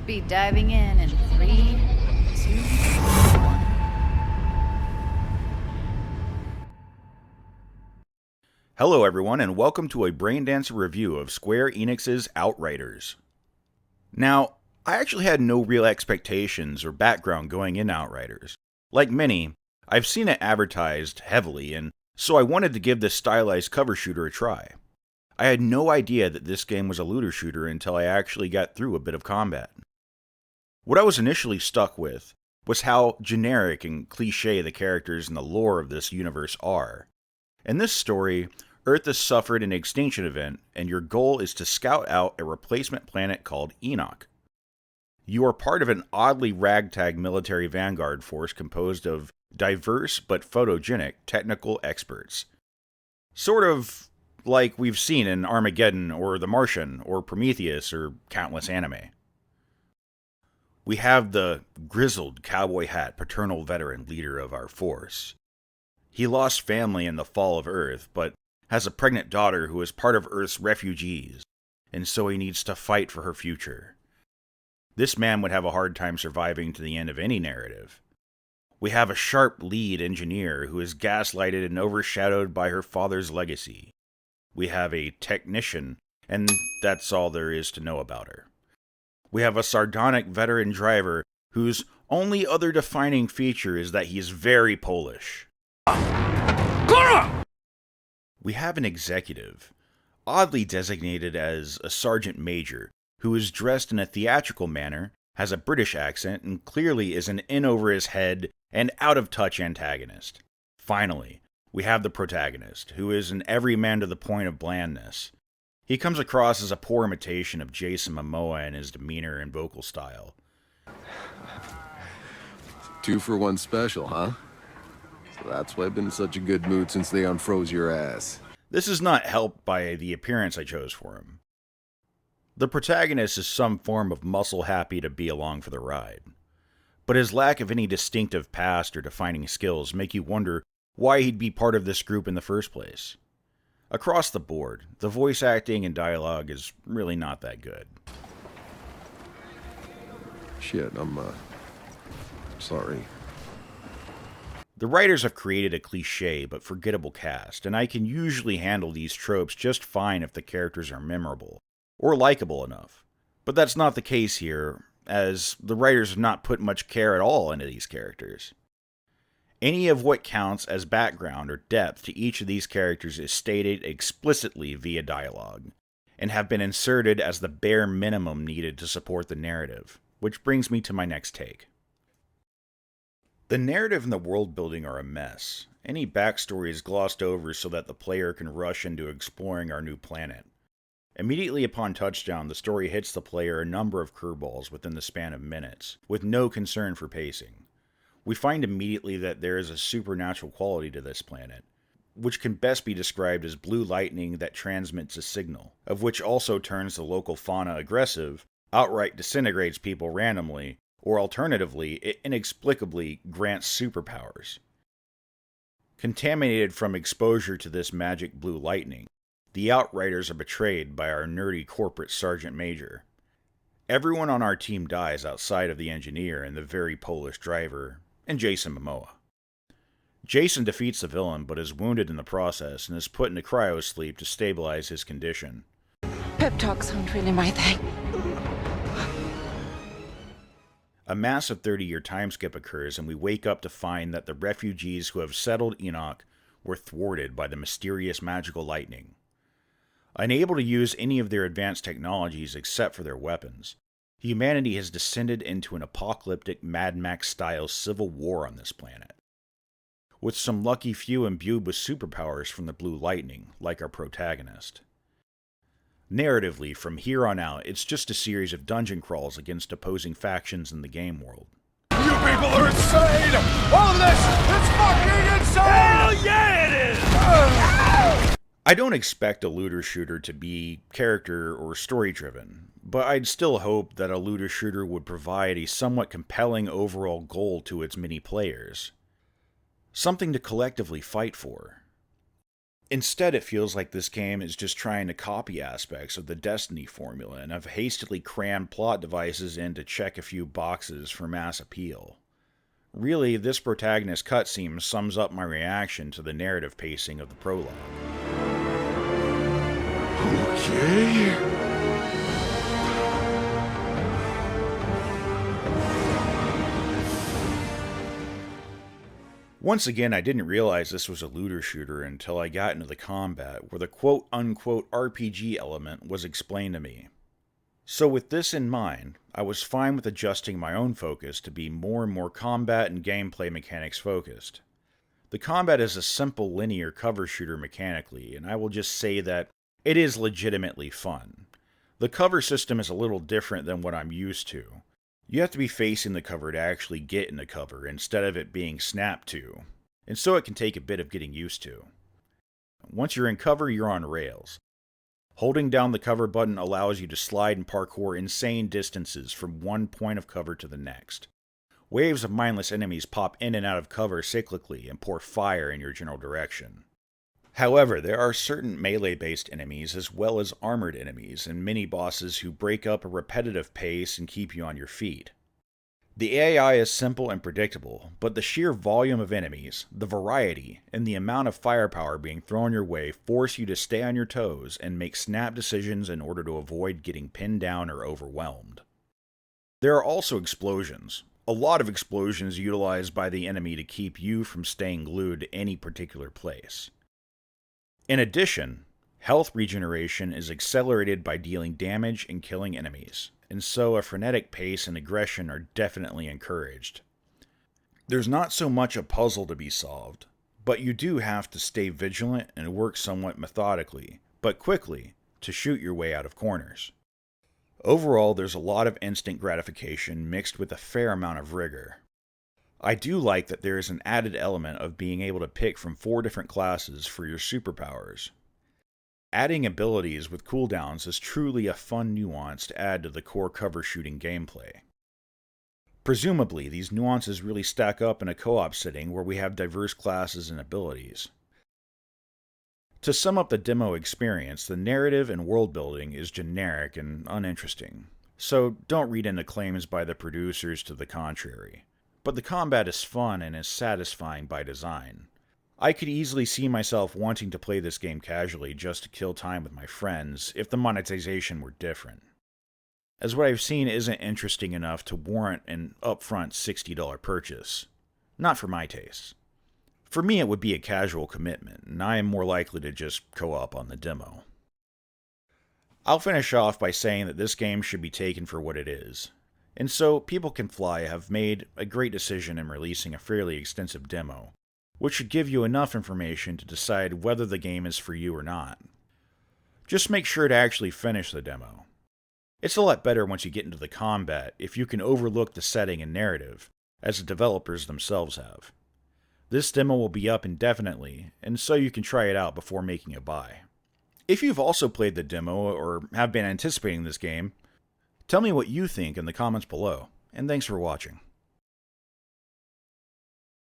be diving in 3, 2, 1. Hello everyone, and welcome to a Braindancer review of Square Enix's Outriders. Now, I actually had no real expectations or background going in Outriders. Like many, I've seen it advertised heavily, and so I wanted to give this stylized cover shooter a try. I had no idea that this game was a looter shooter until I actually got through a bit of combat. What I was initially stuck with was how generic and cliché the characters and the lore of this universe are. In this story, Earth has suffered an extinction event, and your goal is to scout out a replacement planet called Enoch. You are part of an oddly ragtag military vanguard force composed of diverse but photogenic technical experts. Sort of like we've seen in Armageddon or The Martian or Prometheus or countless anime. We have the grizzled cowboy hat paternal veteran leader of our force. He lost family in the fall of Earth, but has a pregnant daughter who is part of Earth's refugees, and so he needs to fight for her future. This man would have a hard time surviving to the end of any narrative. We have a sharp lead engineer who is gaslighted and overshadowed by her father's legacy. We have a technician, and that's all there is to know about her. We have a sardonic veteran driver whose only other defining feature is that he is very Polish. We have an executive, oddly designated as a sergeant major, who is dressed in a theatrical manner, has a British accent, and clearly is an in-over-his-head and out-of-touch antagonist. Finally, we have the protagonist, who is an everyman to the point of blandness. He comes across as a poor imitation of Jason Momoa in his demeanor and vocal style. 2-for-1 special, huh? So that's why I've been in such a good mood since they unfroze your ass. This is not helped by the appearance I chose for him. The protagonist is some form of muscle happy to be along for the ride. But his lack of any distinctive past or defining skills make you wonder why he'd be part of this group in the first place. Across the board, the voice acting and dialogue is really not that good. Shit, I'm sorry. The writers have created a cliché but forgettable cast, and I can usually handle these tropes just fine if the characters are memorable, or likable enough. But that's not the case here, as the writers have not put much care at all into these characters. Any of what counts as background or depth to each of these characters is stated explicitly via dialogue, and have been inserted as the bare minimum needed to support the narrative, which brings me to my next take. The narrative and the world building are a mess. Any backstory is glossed over so that the player can rush into exploring our new planet. Immediately upon touchdown, the story hits the player a number of curveballs within the span of minutes, with no concern for pacing. We find immediately that there is a supernatural quality to this planet, which can best be described as blue lightning that transmits a signal, of which also turns the local fauna aggressive, outright disintegrates people randomly, or alternatively, it inexplicably grants superpowers. Contaminated from exposure to this magic blue lightning, the Outriders are betrayed by our nerdy corporate sergeant major. Everyone on our team dies outside of the engineer and the very Polish driver, and Jason Momoa. Jason defeats the villain but is wounded in the process and is put into cryosleep to stabilize his condition. Pep talks aren't really my thing. A massive 30-year time skip occurs, and we wake up to find that the refugees who have settled Enoch were thwarted by the mysterious magical lightning. Unable to use any of their advanced technologies except for their weapons, humanity has descended into an apocalyptic Mad Max-style civil war on this planet. With some lucky few imbued with superpowers from the blue lightning, like our protagonist. Narratively, from here on out, it's just a series of dungeon crawls against opposing factions in the game world. You people are insane! All of this is fucking insane! Hell yeah, it is! I don't expect a looter shooter to be character or story driven, but I'd still hope that a looter shooter would provide a somewhat compelling overall goal to its many players. Something to collectively fight for. Instead, it feels like this game is just trying to copy aspects of the Destiny formula and have hastily crammed plot devices in to check a few boxes for mass appeal. Really, this protagonist cutscene sums up my reaction to the narrative pacing of the prologue. Okay. Once again, I didn't realize this was a looter shooter until I got into the combat, where the quote-unquote RPG element was explained to me. So with this in mind, I was fine with adjusting my own focus to be more and more combat and gameplay mechanics focused. The combat is a simple linear cover shooter mechanically, and I will just say that it is legitimately fun. The cover system is a little different than what I'm used to. You have to be facing the cover to actually get into cover instead of it being snapped to, and so it can take a bit of getting used to. Once you're in cover, you're on rails. Holding down the cover button allows you to slide and parkour insane distances from one point of cover to the next. Waves of mindless enemies pop in and out of cover cyclically and pour fire in your general direction. However, there are certain melee-based enemies as well as armored enemies and mini-bosses who break up a repetitive pace and keep you on your feet. The AI is simple and predictable, but the sheer volume of enemies, the variety, and the amount of firepower being thrown your way force you to stay on your toes and make snap decisions in order to avoid getting pinned down or overwhelmed. There are also explosions. A lot of explosions utilized by the enemy to keep you from staying glued to any particular place. In addition, health regeneration is accelerated by dealing damage and killing enemies, and so a frenetic pace and aggression are definitely encouraged. There's not so much a puzzle to be solved, but you do have to stay vigilant and work somewhat methodically, but quickly, to shoot your way out of corners. Overall, there's a lot of instant gratification mixed with a fair amount of rigor. I do like that there is an added element of being able to pick from 4 different classes for your superpowers. Adding abilities with cooldowns is truly a fun nuance to add to the core cover shooting gameplay. Presumably, these nuances really stack up in a co-op setting where we have diverse classes and abilities. To sum up the demo experience, the narrative and world building is generic and uninteresting, so don't read into claims by the producers to the contrary. But the combat is fun and is satisfying by design. I could easily see myself wanting to play this game casually just to kill time with my friends if the monetization were different, as what I've seen isn't interesting enough to warrant an upfront $60 purchase. Not for my taste. For me it would be a casual commitment, and I am more likely to just co-op on the demo. I'll finish off by saying that this game should be taken for what it is. And so, People Can Fly have made a great decision in releasing a fairly extensive demo, which should give you enough information to decide whether the game is for you or not. Just make sure to actually finish the demo. It's a lot better once you get into the combat if you can overlook the setting and narrative, as the developers themselves have. This demo will be up indefinitely, and so you can try it out before making a buy. If you've also played the demo or have been anticipating this game, tell me what you think in the comments below, and thanks for watching.